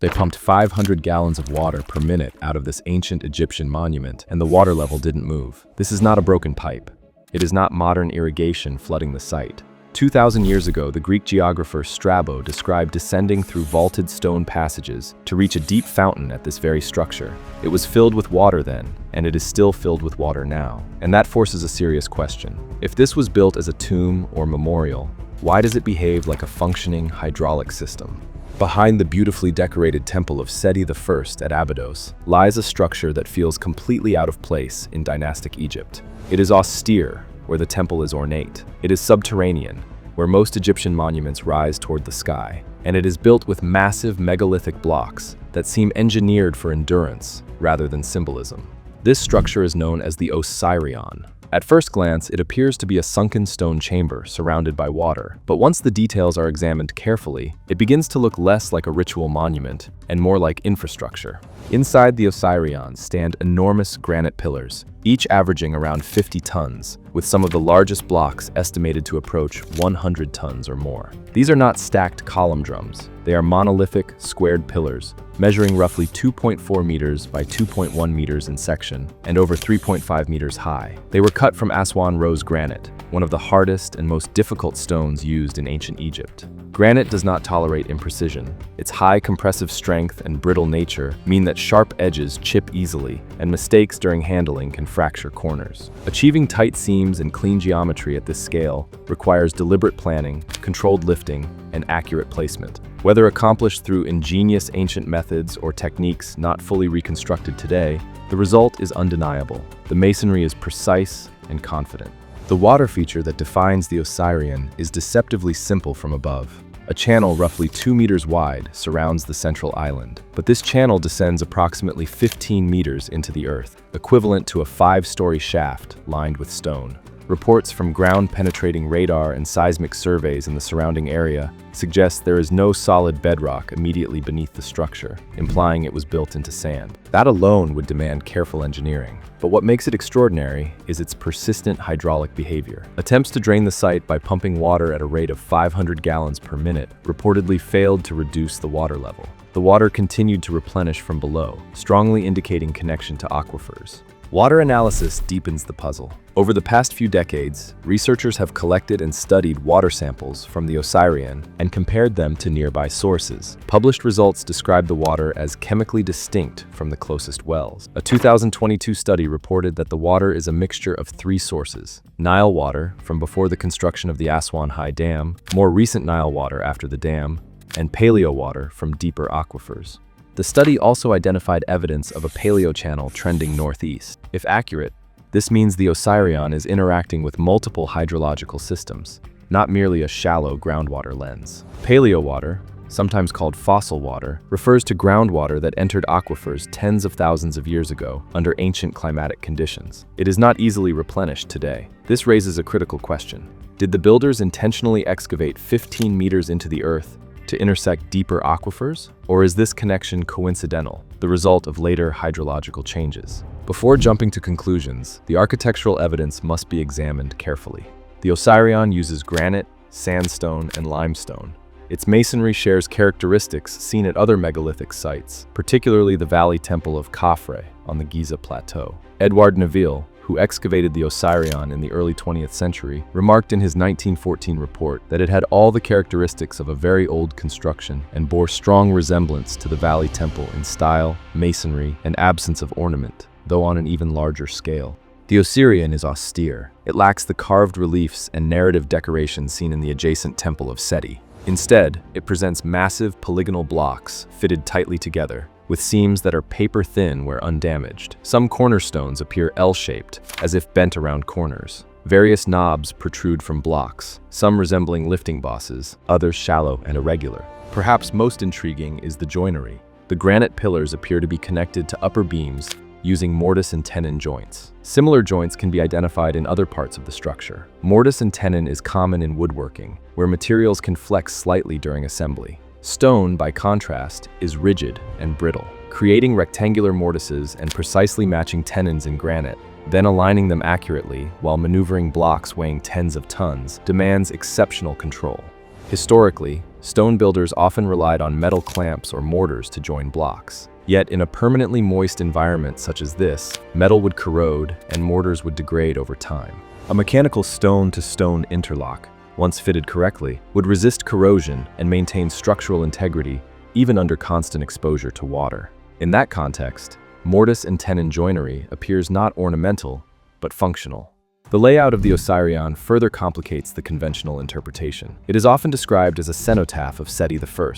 They pumped 500 gallons of water per minute out of this ancient Egyptian monument, and the water level didn't move. This is not a broken pipe. It is not modern irrigation flooding the site. 2,000 years ago, the Greek geographer Strabo described descending through vaulted stone passages to reach a deep fountain at this very structure. It was filled with water then, and it is still filled with water now. And that forces a serious question. If this was built as a tomb or memorial, why does it behave like a functioning hydraulic system? Behind the beautifully decorated Temple of Seti I at Abydos lies a structure that feels completely out of place in dynastic Egypt. It is austere, where the temple is ornate. It is subterranean, where most Egyptian monuments rise toward the sky. And it is built with massive megalithic blocks that seem engineered for endurance rather than symbolism. This structure is known as the Osireion. At first glance, it appears to be a sunken stone chamber surrounded by water, but once the details are examined carefully, it begins to look less like a ritual monument and more like infrastructure. Inside the Osireion stand enormous granite pillars, each averaging around 50 tons, with some of the largest blocks estimated to approach 100 tons or more. These are not stacked column drums. They are monolithic, squared pillars, measuring roughly 2.4 meters by 2.1 meters in section and over 3.5 meters high. They were cut from Aswan rose granite, one of the hardest and most difficult stones used in ancient Egypt. Granite does not tolerate imprecision. Its high compressive strength and brittle nature mean that sharp edges chip easily, and mistakes during handling can fracture corners. Achieving tight seams and clean geometry at this scale requires deliberate planning, controlled lifting, and accurate placement. Whether accomplished through ingenious ancient methods or techniques not fully reconstructed today, the result is undeniable. The masonry is precise and confident. The water feature that defines the Osireion is deceptively simple from above. A channel roughly 2 meters wide surrounds the central island, but this channel descends approximately 15 meters into the earth, equivalent to a 5-story shaft lined with stone. Reports from ground-penetrating radar and seismic surveys in the surrounding area suggest there is no solid bedrock immediately beneath the structure, implying it was built into sand. That alone would demand careful engineering. But what makes it extraordinary is its persistent hydraulic behavior. Attempts to drain the site by pumping water at a rate of 500 gallons per minute reportedly failed to reduce the water level. The water continued to replenish from below, strongly indicating connection to aquifers. Water analysis deepens the puzzle. Over the past few decades, researchers have collected and studied water samples from the Osireion and compared them to nearby sources. Published results describe the water as chemically distinct from the closest wells. A 2022 study reported that the water is a mixture of 3 sources: Nile water from before the construction of the Aswan High Dam, more recent Nile water after the dam, and paleo water from deeper aquifers. The study also identified evidence of a paleo channel trending northeast. If accurate, this means the Osireion is interacting with multiple hydrological systems, not merely a shallow groundwater lens. Paleo water, sometimes called fossil water, refers to groundwater that entered aquifers tens of thousands of years ago under ancient climatic conditions. It is not easily replenished today. This raises a critical question. Did the builders intentionally excavate 15 meters into the earth to intersect deeper aquifers? Or is this connection coincidental, the result of later hydrological changes? Before jumping to conclusions, the architectural evidence must be examined carefully. The Osireion uses granite, sandstone, and limestone. Its masonry shares characteristics seen at other megalithic sites, particularly the Valley Temple of Khafre on the Giza Plateau. Edouard Neville, who excavated the Osireion in the early 20th century, remarked in his 1914 report that it had all the characteristics of a very old construction and bore strong resemblance to the Valley Temple in style, masonry, and absence of ornament, though on an even larger scale. The Osireion is austere. It lacks the carved reliefs and narrative decorations seen in the adjacent Temple of Seti. Instead, it presents massive polygonal blocks fitted tightly together, with seams that are paper-thin where undamaged. Some cornerstones appear L-shaped, as if bent around corners. Various knobs protrude from blocks, some resembling lifting bosses, others shallow and irregular. Perhaps most intriguing is the joinery. The granite pillars appear to be connected to upper beams using mortise and tenon joints. Similar joints can be identified in other parts of the structure. Mortise and tenon is common in woodworking, where materials can flex slightly during assembly. Stone, by contrast, is rigid and brittle. Creating rectangular mortises and precisely matching tenons in granite, then aligning them accurately while maneuvering blocks weighing tens of tons, demands exceptional control. Historically, Stone builders often relied on metal clamps or mortars to join blocks. Yet, in a permanently moist environment such as this, metal would corrode and mortars would degrade over time. A mechanical stone-to-stone interlock, once fitted correctly, would resist corrosion and maintain structural integrity even under constant exposure to water. In that context, mortise and tenon joinery appears not ornamental, but functional. The layout of the Osireion further complicates the conventional interpretation. It is often described as a cenotaph of Seti I.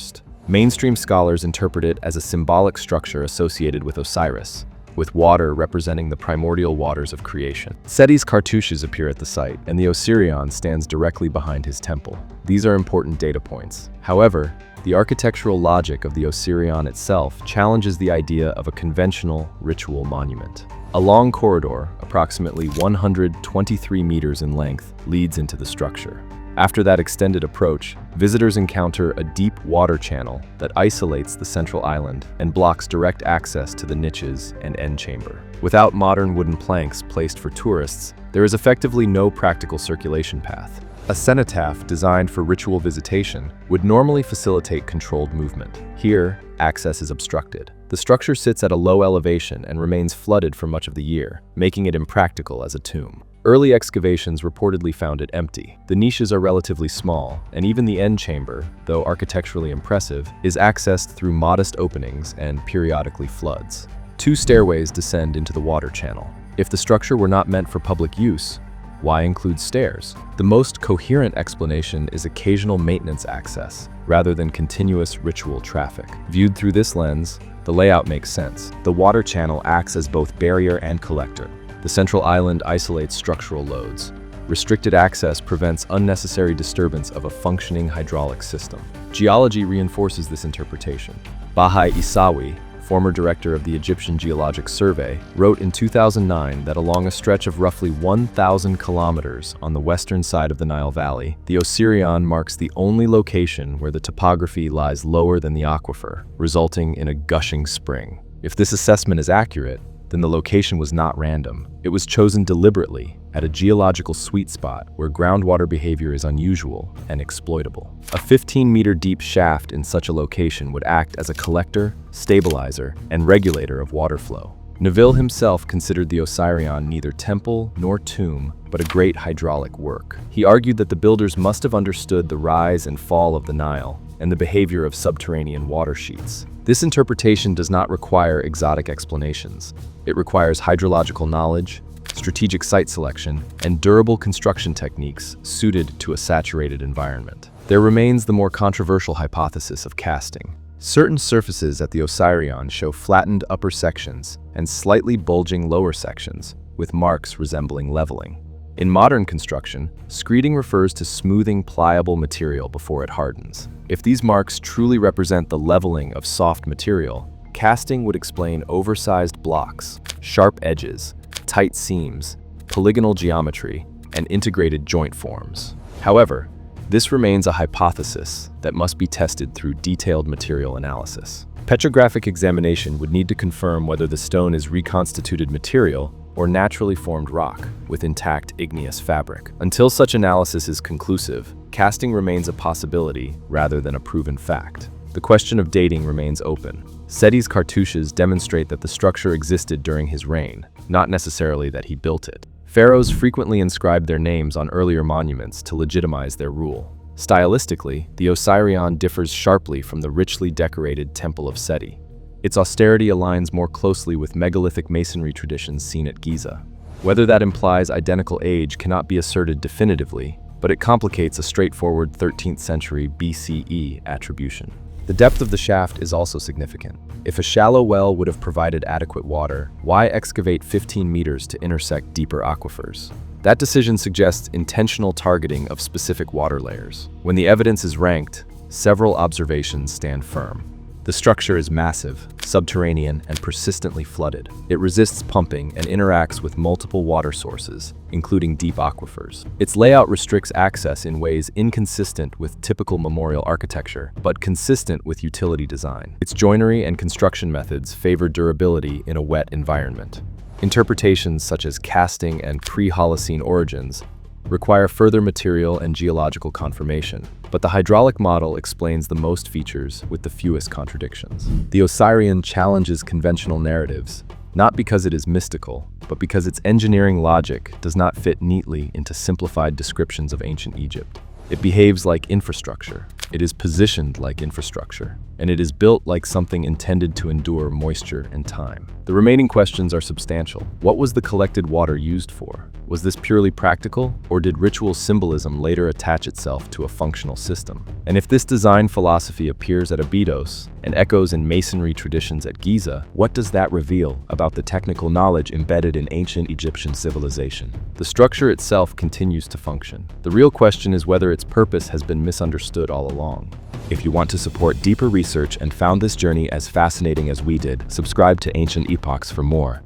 Mainstream scholars interpret it as a symbolic structure associated with Osiris, with water representing the primordial waters of creation. Seti's cartouches appear at the site, and the Osireion stands directly behind his temple. These are important data points. However, the architectural logic of the Osireion itself challenges the idea of a conventional ritual monument. A long corridor, approximately 123 meters in length, leads into the structure. After that extended approach, visitors encounter a deep water channel that isolates the central island and blocks direct access to the niches and end chamber. Without modern wooden planks placed for tourists, there is effectively no practical circulation path. A cenotaph designed for ritual visitation would normally facilitate controlled movement. Here, access is obstructed. The structure sits at a low elevation and remains flooded for much of the year, making it impractical as a tomb. Early excavations reportedly found it empty. The niches are relatively small, and even the end chamber, though architecturally impressive, is accessed through modest openings and periodically floods. Two stairways descend into the water channel. If the structure were not meant for public use, why include stairs? The most coherent explanation is occasional maintenance access, rather than continuous ritual traffic. Viewed through this lens, the layout makes sense. The water channel acts as both barrier and collector. The central island isolates structural loads. Restricted access prevents unnecessary disturbance of a functioning hydraulic system. Geology reinforces this interpretation. Bahai Isawi, former director of the Egyptian Geological Survey, wrote in 2009 that along a stretch of roughly 1,000 kilometers on the western side of the Nile Valley, the Osireion marks the only location where the topography lies lower than the aquifer, resulting in a gushing spring. If this assessment is accurate, then the location was not random. It was chosen deliberately at a geological sweet spot where groundwater behavior is unusual and exploitable. A 15-meter deep shaft in such a location would act as a collector, stabilizer, and regulator of water flow. Neville himself considered the Osireion neither temple nor tomb, but a great hydraulic work. He argued that the builders must have understood the rise and fall of the Nile and the behavior of subterranean water sheets. This interpretation does not require exotic explanations. It requires hydrological knowledge, strategic site selection, and durable construction techniques suited to a saturated environment. There remains the more controversial hypothesis of casting. Certain surfaces at the Osireion show flattened upper sections and slightly bulging lower sections, with marks resembling leveling. In modern construction, screeding refers to smoothing pliable material before it hardens. If these marks truly represent the leveling of soft material, casting would explain oversized blocks, sharp edges, tight seams, polygonal geometry, and integrated joint forms. However, this remains a hypothesis that must be tested through detailed material analysis. Petrographic examination would need to confirm whether the stone is reconstituted material or naturally formed rock with intact igneous fabric. Until such analysis is conclusive, casting remains a possibility rather than a proven fact. The question of dating remains open. Seti's cartouches demonstrate that the structure existed during his reign, not necessarily that he built it. Pharaohs frequently inscribed their names on earlier monuments to legitimize their rule. Stylistically, the Osireion differs sharply from the richly decorated Temple of Seti. Its austerity aligns more closely with megalithic masonry traditions seen at Giza. Whether that implies identical age cannot be asserted definitively, but it complicates a straightforward 13th century BCE attribution. The depth of the shaft is also significant. If a shallow well would have provided adequate water, why excavate 15 meters to intersect deeper aquifers? That decision suggests intentional targeting of specific water layers. When the evidence is ranked, several observations stand firm. The structure is massive, subterranean, and persistently flooded. It resists pumping and interacts with multiple water sources, including deep aquifers. Its layout restricts access in ways inconsistent with typical memorial architecture, but consistent with utility design. Its joinery and construction methods favor durability in a wet environment. Interpretations such as casting and pre-Holocene origins require further material and geological confirmation. But the hydraulic model explains the most features with the fewest contradictions. The Osireion challenges conventional narratives, not because it is mystical, but because its engineering logic does not fit neatly into simplified descriptions of ancient Egypt. It behaves like infrastructure. It is positioned like infrastructure, and it is built like something intended to endure moisture and time. The remaining questions are substantial. What was the collected water used for? Was this purely practical, or did ritual symbolism later attach itself to a functional system? And if this design philosophy appears at Abydos and echoes in masonry traditions at Giza, what does that reveal about the technical knowledge embedded in ancient Egyptian civilization? The structure itself continues to function. The real question is whether its purpose has been misunderstood all along. If you want to support deeper research and found this journey as fascinating as we did, subscribe to Ancient Epochs for more.